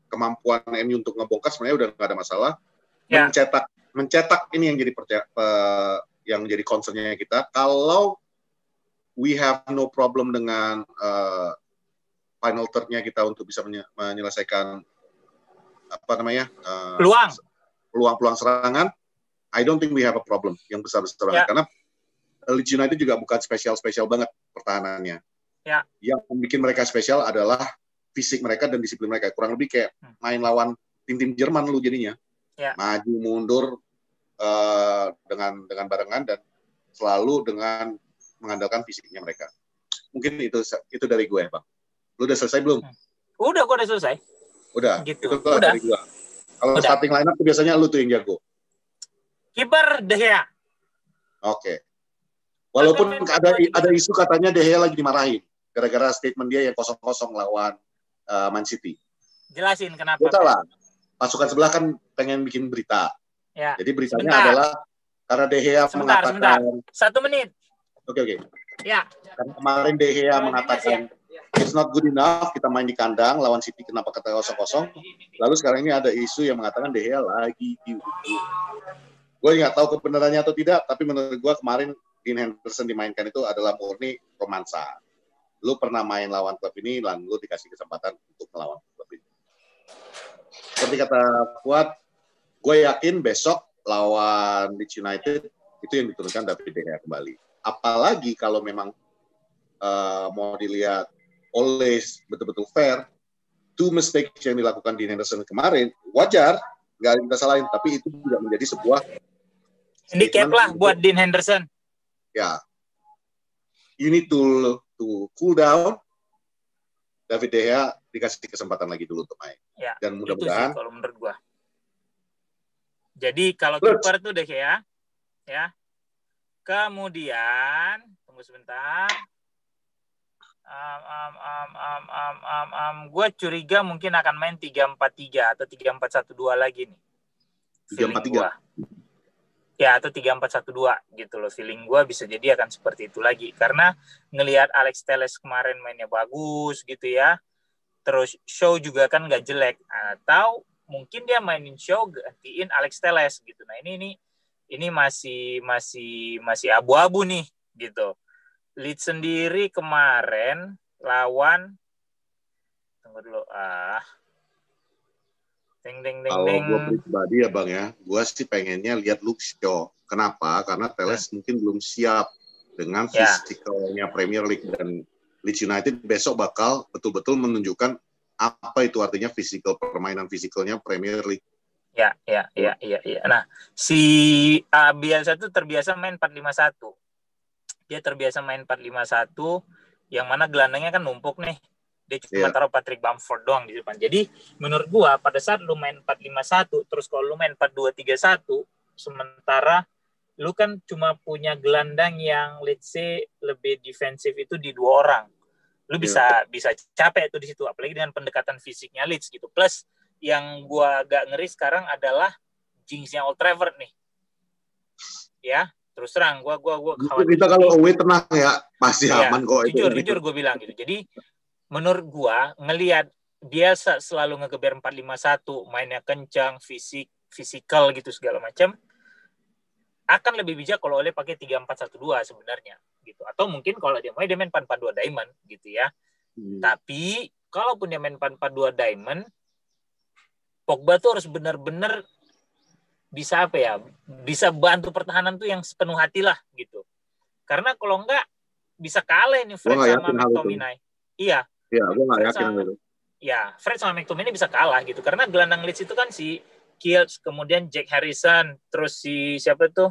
kemampuan MU untuk ngebongkar sebenarnya udah nggak ada masalah. Ya. Mencetak ini yang jadi concernnya kita. Kalau we have no problem dengan final third-nya kita untuk bisa menyelesaikan peluang serangan, I don't think we have a problem yang besar-besar banget. Karena Leeds United juga bukan spesial banget pertahanannya. Ya. Yang bikin mereka spesial adalah fisik mereka dan disiplin mereka. Kurang lebih kayak main lawan tim-tim Jerman lu jadinya. Ya. Maju mundur dengan barengan dan selalu dengan mengandalkan fisiknya mereka. Mungkin itu dari gue, Bang. Lu udah selesai belum? Udah, gue udah selesai. Udah. Gitu. Itu dari gue. Kalau starting lineup tuh biasanya lu tuh yang jago. Kiper De Gea. Oke. Walaupun ada isu katanya De Gea lagi dimarahin gara-gara statement dia yang 0-0 lawan Man City. Jelasin kenapa. Betul lah. Pasukan sebelah kan pengen bikin berita. Ya. Jadi beritanya adalah karena De Gea mengatakan 1 menit. Oke. Ya. Karena kemarin De Gea mengatakan it's not good enough kita main di kandang lawan City kenapa kata 0-0. Lalu sekarang ini ada isu yang mengatakan De Gea lagi gue nggak tahu kebenarannya atau tidak, tapi menurut gue kemarin Dean Henderson dimainkan itu adalah murni romansa. Lu pernah main lawan klub ini, dan lu dikasih kesempatan untuk melawan klub ini. Seperti kata Fuad, gue yakin besok lawan Leeds United itu yang diturunkan David De Gea kembali. Apalagi kalau memang mau dilihat always betul-betul fair, 2 mistakes yang dilakukan Dean Henderson kemarin wajar, nggak ada yang kita salahin, tapi itu tidak menjadi sebuah handicap lah buat Dean Henderson. Ya, you need to cool down. David De Gea dikasih kesempatan lagi dulu untuk main. Ya, dan mudah-mudahan kalau menurut gua. Jadi kalau kiper tuh De Gea, ya. Kemudian tunggu sebentar. Gue curiga mungkin akan main 3-4-3 atau 3-4-1-2 lagi nih. 3-4-3. Ya, atau 3-4-1-2 gitu loh. Feeling gue bisa jadi akan seperti itu lagi. Karena ngelihat Alex Telles kemarin mainnya bagus gitu ya. Terus Shaw juga kan nggak jelek. Atau mungkin dia mainin Shaw gantiin Alex Telles gitu. Nah ini masih abu-abu nih gitu. Leeds sendiri kemarin lawan tunggu dulu Kalau gue pribadi ya Bang ya, gue sih pengennya lihat Luke Shaw. Kenapa? Karena Telles mungkin belum siap dengan fisikalnya Premier League, dan Leeds United besok bakal betul-betul menunjukkan apa itu artinya permainan fisikalnya Premier League. Ya. Nah, si Bielsa itu terbiasa main 4-5-1. Dia terbiasa main 4-5-1, yang mana gelandangnya kan numpuk nih. Dia cuma taruh Patrick Bamford doang di depan. Jadi menurut gua pada saat lu main 4-5-1, terus kalau lu main 4-2-3-1, sementara lu kan cuma punya gelandang yang let's say lebih defensif itu di 2 orang. Lu bisa capek tuh di situ, apalagi dengan pendekatan fisiknya Leeds gitu. Plus yang gua agak ngeri sekarang adalah jinxnya Old Trafford nih. Ya, terus terang gua khawatir. Kita kalau away tenang ya, pasti aman kok. Jujur gue bilang gitu. Jadi menurut gua ngelihat dia selalu ngegeber 4-5-1, mainnya kencang, fisikal gitu segala macam, akan lebih bijak kalau Ole pakai 3-4-1-2 sebenarnya gitu. Atau mungkin kalau dia main 4-4-2 diamond gitu ya. Tapi kalaupun dia main 4-4-2 diamond, Pogba tuh harus benar-benar bisa bisa bantu pertahanan tuh yang sepenuh hati lah gitu. Karena kalau enggak bisa kalah ini Fred sama McTominay. Iya, gue nggak yakin itu. Ya, Fred sama McTominay bisa kalah gitu. Karena gelandang Leeds itu kan si Kielce, kemudian Jack Harrison, terus si siapa tuh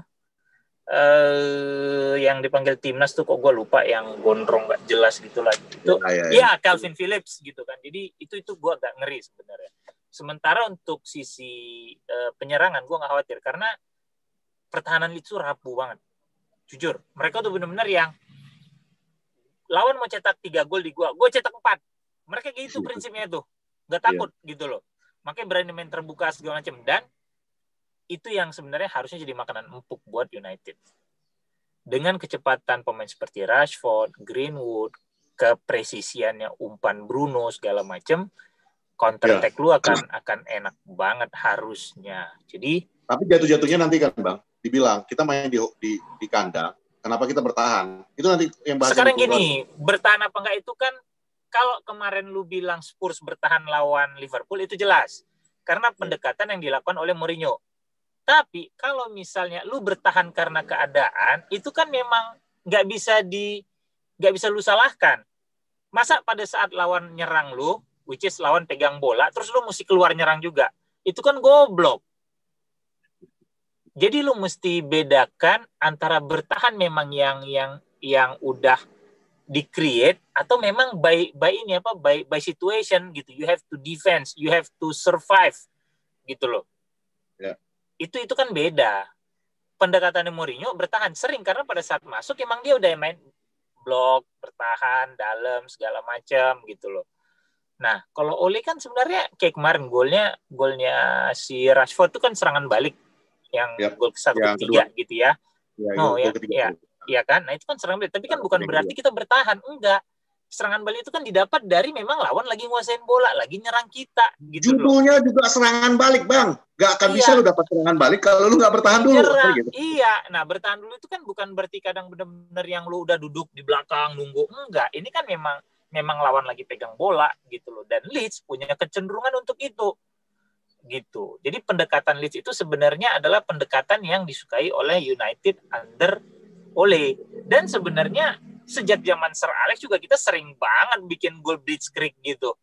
yang dipanggil timnas tuh kok gue lupa, yang gondrong nggak jelas gitu lah. Itu, Calvin Phillips gitu kan. Jadi itu gue agak ngeri sebenarnya. Sementara untuk sisi penyerangan gue nggak khawatir karena pertahanan Leeds tuh rapuh banget. Jujur, mereka tuh benar-benar yang lawan mau cetak 3 gol di gue cetak 4. Mereka gitu prinsipnya tuh. Nggak takut gitu loh. Makanya berani main terbuka segala macam. Dan itu yang sebenarnya harusnya jadi makanan empuk buat United. Dengan kecepatan pemain seperti Rashford, Greenwood, kepresisiannya umpan Bruno segala macam, counter attack lu akan enak banget harusnya. Jadi tapi jatuh-jatuhnya nanti kan Bang, dibilang kita main di kandang, kenapa kita bertahan? Itu nanti yang bahas. Sekarang gini, bertahan apa enggak itu kan kalau kemarin lu bilang Spurs bertahan lawan Liverpool itu jelas. Karena pendekatan yang dilakukan oleh Mourinho. Tapi kalau misalnya lu bertahan karena keadaan, itu kan memang nggak bisa lu salahkan. Masa pada saat lawan nyerang lu, which is lawan pegang bola, terus lu mesti keluar nyerang juga. Itu kan goblok. Jadi lu mesti bedakan antara bertahan memang yang udah di-create atau memang by situation gitu. You have to defense, you have to survive gitu loh. Ya. Itu kan beda. Pendekatan Mourinho bertahan sering karena pada saat masuk emang dia udah main blok, bertahan, dalam segala macam gitu loh. Nah, kalau Ole kan sebenarnya kayak kemarin golnya si Rashford itu kan serangan balik yang gol ke-1-3 gitu ya. Iya kan? Nah, itu kan serangan balik, tapi kan bukan berarti kita bertahan, enggak. Serangan balik itu kan didapat dari memang lawan lagi nguasain bola, lagi nyerang kita gitu. Judulnya loh. Juga serangan balik, Bang. Gak akan bisa lu dapat serangan balik kalau lu gak bertahan dulu. Gitu. Iya, nah bertahan dulu itu kan bukan berarti kadang benar-benar yang lu udah duduk di belakang nunggu, enggak. Ini kan memang lawan lagi pegang bola gitu loh, dan Leeds punya kecenderungan untuk itu gitu. Jadi pendekatan Leeds itu sebenarnya adalah pendekatan yang disukai oleh United under Ole. Dan sebenarnya sejak zaman Sir Alex juga kita sering banget bikin gol blitzkrieg gitu.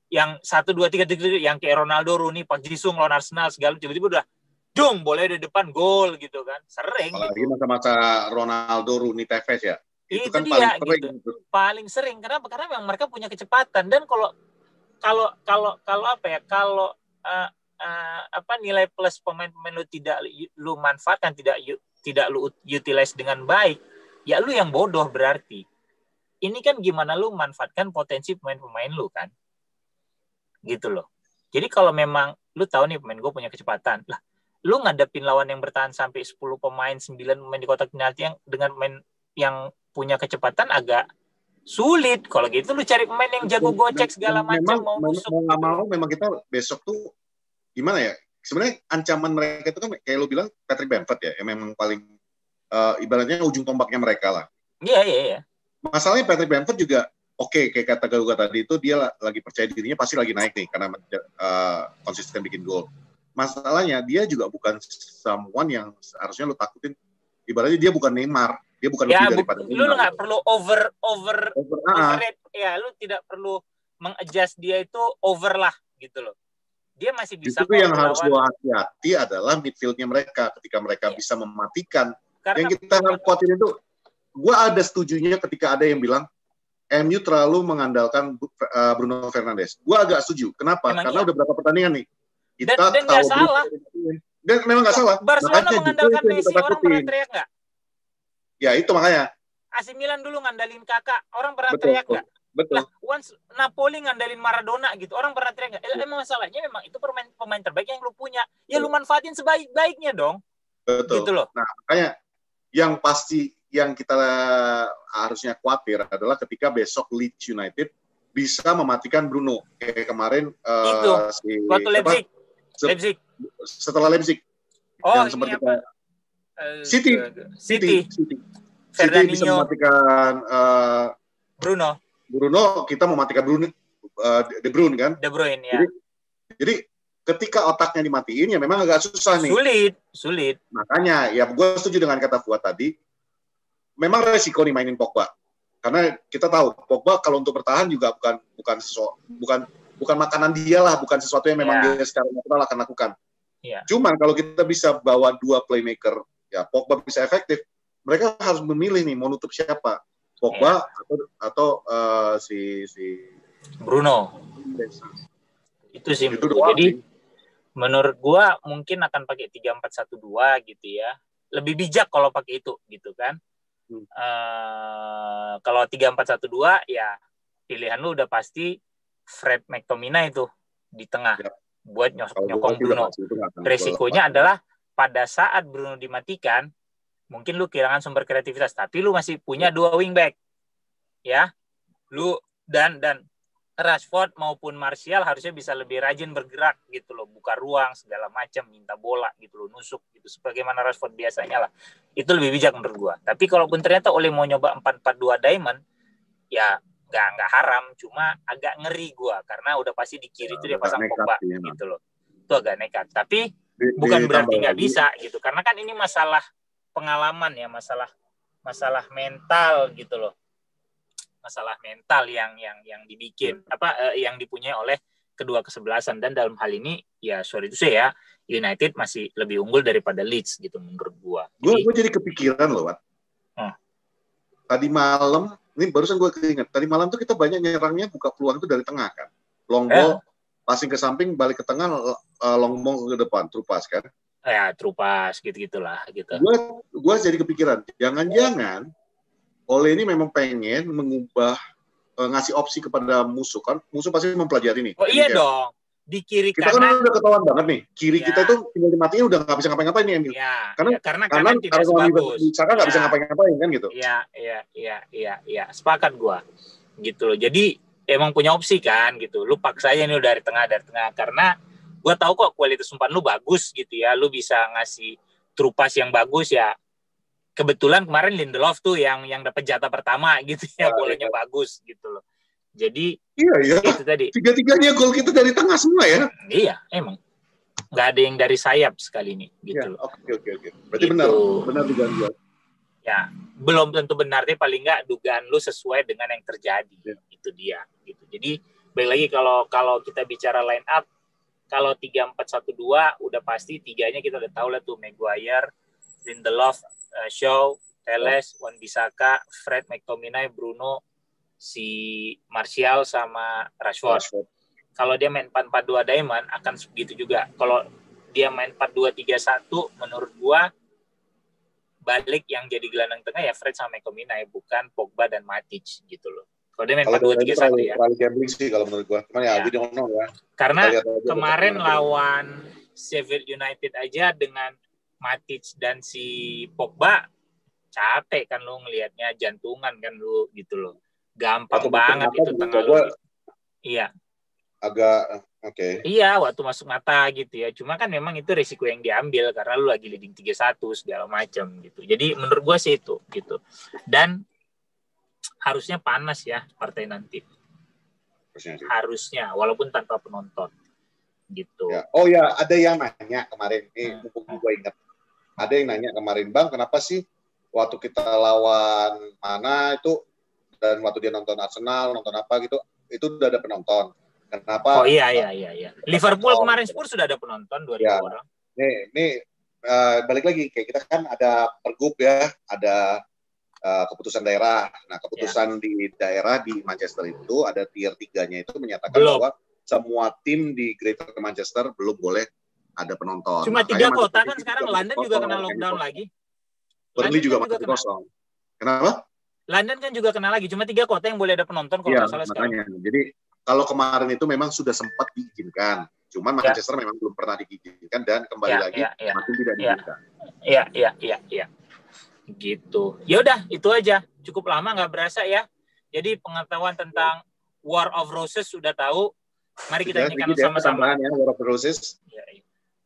Yang 1 2 3 yang kayak Ronaldo, Rooney, Pak Jisung lawan Arsenal segala tiba-tiba udah dong boleh di depan gol gitu kan. Sering. Apalagi gitu. Masa-masa Ronaldo, Rooney, Tevez ya. Itu kan dia, paling sering gitu. Paling sering kenapa? Karena memang mereka punya kecepatan dan kalau nilai plus pemain-pemain lu tidak lu manfaatkan, tidak lu utilize dengan baik, ya lu yang bodoh berarti. Ini kan gimana lu manfaatkan potensi pemain-pemain lu kan, gitu loh. Jadi kalau memang lu tahu nih pemain gue punya kecepatan, lah lu ngadepin lawan yang bertahan sampai 10 pemain, 9 pemain di kotak penalti yang dengan pemain yang punya kecepatan agak sulit. Kalau gitu lu cari pemain yang jago gocek segala macam mau nusuk. Mau nggak mau memang kita besok tuh gimana ya? Sebenarnya ancaman mereka itu kan kayak lu bilang Patrick Bamford ya, yang memang paling ibaratnya ujung tombaknya mereka lah. Iya. Masalahnya Patrick Bamford juga oke, kayak kata gue tadi itu dia lagi percaya dirinya pasti lagi naik nih karena konsisten bikin gol. Masalahnya dia juga bukan someone yang harusnya lu takutin. Ibaratnya dia bukan Neymar, dia bukan lebih daripada Neymar. Lu nggak perlu overrate, ya lu tidak perlu mengadjust dia itu over lah gitu loh. Dia masih bisa. Itu yang harus lu hati-hati adalah midfieldnya mereka ketika mereka bisa mematikan. Karena yang kita harus khawatir itu, gue ada setujunya ketika ada yang bilang MU terlalu mengandalkan Bruno Fernandes. Gue agak setuju. Kenapa? Karena udah berapa pertandingan nih. Dan nggak salah. Dan memang nggak salah. Barcelona mengandalkan Messi, orang pernah teriak nggak? Ya itu makanya. AC Milan dulu ngandalin Kakak, orang pernah teriak nggak? Betul. Lah, once Napoli ngandalin Maradona gitu, orang pernah teriak nggak? Emang masalahnya memang itu pemain terbaik yang lu punya. Ya lu manfaatin sebaik-baiknya dong. Betul. Gitu loh. Nah, makanya yang pasti yang kita harusnya khawatir adalah ketika besok Leeds United bisa mematikan Bruno kayak kemarin waktu Leipzig. Setelah Leipzig. Yang seperti apa? City. City bisa mematikan Bruno, kita mematikan De Bruyne kan? De Bruyne ya. Jadi ketika otaknya dimatiin ya memang agak susah nih. Sulit. Makanya ya gue setuju dengan kata Fuad tadi. Memang resiko nih mainin Pogba. Karena kita tahu Pogba kalau untuk bertahan juga bukan makanan dia lah, bukan sesuatu yang memang dia secara natural akan lakukan. Yeah. Cuman kalau kita bisa bawa 2 playmaker, ya Pogba bisa efektif. Mereka harus memilih nih mau nutup siapa, Pogba atau si Bruno. Itu sih. Jadi menurut gua mungkin akan pakai 3-4-1-2 gitu ya. Lebih bijak kalau pakai itu gitu kan. Kalau 3-4-1-2 ya pilihan lu udah pasti Fred McTominay itu di tengah buat nyokong Bruno. Resikonya adalah pada saat Bruno dimatikan mungkin lu kehilangan sumber kreativitas, tapi lu masih punya 2 wingback ya. Lu dan Rashford maupun Martial harusnya bisa lebih rajin bergerak gitu loh, buka ruang segala macam, minta bola gitu loh, nusuk gitu sebagaimana Rashford biasanya lah. Itu lebih bijak menurut gua. Tapi kalaupun ternyata Ole mau nyoba 4-4-2 diamond, ya nggak haram, cuma agak ngeri gua karena udah pasti di kiri itu dia pasang Pogba gitu loh. Itu agak nekat. Tapi bukan berarti nggak bisa gitu, karena kan ini masalah pengalaman ya, masalah mental gitu loh. Masalah mental yang dibikin yang dipunyai oleh kedua kesebelasan, dan dalam hal ini ya sorry itu saya United masih lebih unggul daripada Leeds gitu menurut gua. Gue jadi kepikiran loh, Wat. Tadi malam ini barusan gue keinget, tadi malam tuh kita banyak nyerangnya buka peluang itu dari tengah kan, long ball, passing ke samping, balik ke tengah, long ball ke depan, true pass kan? Ya true pass gitu-gitulah gitu. Gue jadi kepikiran, jangan-jangan Ole ini memang pengen mengubah, ngasih opsi kepada musuh kan, musuh pasti mempelajari nih. Oh iya dong, di kiri kita kanan. Kita kan udah ketahuan banget nih, kiri kita itu tinggal dimatikan udah nggak bisa ngapain-ngapain nih. Karena kanan tidak sebagus. Saka nggak bisa ngapain-ngapain kan gitu. Iya, sepakat gue. Gitu loh, jadi emang punya opsi kan gitu, lu paksa aja nih dari tengah, karena gue tahu kok kualitas umpan lu bagus gitu ya, lu bisa ngasih true pass yang bagus ya. Kebetulan kemarin Lindelof tuh yang dapat jatah pertama gitu ya, bolanya bagus gitu loh. Jadi iya. Itu tadi. 3-3-nya gol kita dari tengah semua ya. Iya, emang. Nggak ada yang dari sayap sekali ini gitu loh. Oke. Berarti gitu. benar dugaan gua. Ya, belum tentu benar, tapi paling nggak dugaan lu sesuai dengan yang terjadi. Ya. Itu dia gitu. Jadi baik lagi kalau kita bicara line up, kalau 3-4-1-2 udah pasti tiganya kita udah tahu lah tuh, Maguire, Lindelof, Shaw, Telles, Wan-Bissaka, Fred, McTominay, Bruno, si Martial sama Rashford. Kalau dia main 4-4-2 diamond akan begitu juga. Kalau dia main 4-2-3-1 menurut gua balik yang jadi gelandang tengah ya Fred sama McTominay, bukan Pogba dan Matic gitu loh. Kalau dia main 4-2-3-1 ya. Terlalu gambling sih kalau menurut gua. Cuman ya we don't know ya. Karena kemarin lawan Sheffield United aja dengan Matic dan si Pogba capek kan lu ngelihatnya, jantungan kan lu gitu loh. Gampang banget itu tengah lu. Iya. Agak oke. Iya, waktu masuk mata gitu ya. Cuma kan memang itu risiko yang diambil karena lu lagi leading 3-1 segala macam gitu. Jadi menurut gua sih itu gitu. Dan harusnya panas ya partai nanti. Harusnya walaupun tanpa penonton gitu. Ya. Oh ya, ada yang nanya kemarin nih, mumpung gue ingat. Ada yang nanya kemarin, Bang, kenapa sih waktu kita lawan mana itu dan waktu dia nonton Arsenal, nonton apa gitu, itu udah ada penonton. Kenapa? Oh iya. Liverpool kemarin Spurs sudah ada penonton 2.000 orang. Nih balik lagi kayak kita kan ada pergub ya, ada keputusan daerah. Nah, keputusan di daerah di Manchester itu ada tier 3-nya itu menyatakan bahwa semua tim di Greater Manchester belum boleh ada penonton. Cuma 3 kota kan sekarang, London juga kena lockdown lagi. Burnley juga masih kosong. Kenapa? London kan juga kena lagi, cuma 3 kota yang boleh ada penonton kalau nggak salah sekarang. Jadi kalau kemarin itu memang sudah sempat diizinkan, cuman Manchester memang belum pernah diizinkan dan kembali lagi masih tidak diizinkan. Iya. Gitu. Ya udah, itu aja. Cukup lama nggak berasa ya. Jadi pengetahuan tentang War of Roses sudah tahu. Mari kita nyanyikan sama-sama. Ya, War of Roses.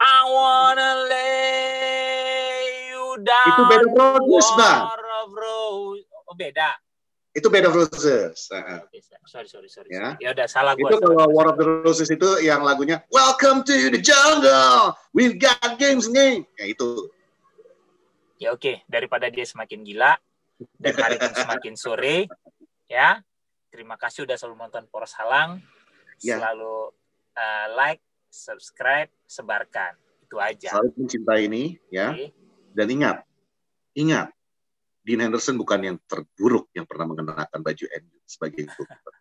I wanna lay you down. Itu Bed of Roses, Bang. War of Roses. Oh, beda. Itu Bed of Roses. Sorry. Ya udah, salah gua. Itu kalau War of the Roses itu yang lagunya Welcome to the Jungle. We've got games nih. Ya itu. Ya oke, daripada dia semakin gila dan hari pun semakin sore, ya. Terima kasih udah selalu nonton Poros Halang. Selalu like, subscribe, sebarkan. Itu aja. Selalu mencintai ini, ya. Okay. Dan ingat, Dean Henderson bukan yang terburuk yang pernah mengenakan baju MU sebagai goalkeeper.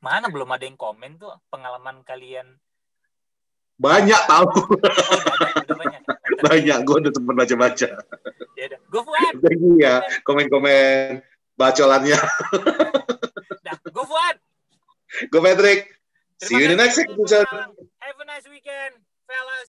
Mana belum ada yang komen tuh pengalaman kalian? Banyak tahu. Udah banyak. Banyak, gue udah sempat baca-baca. Ya udah, go Fuad. Iya, komen-komen bacolannya. Go Fuad. Go Patrick. See you in the next episode. Have a nice weekend, fellas.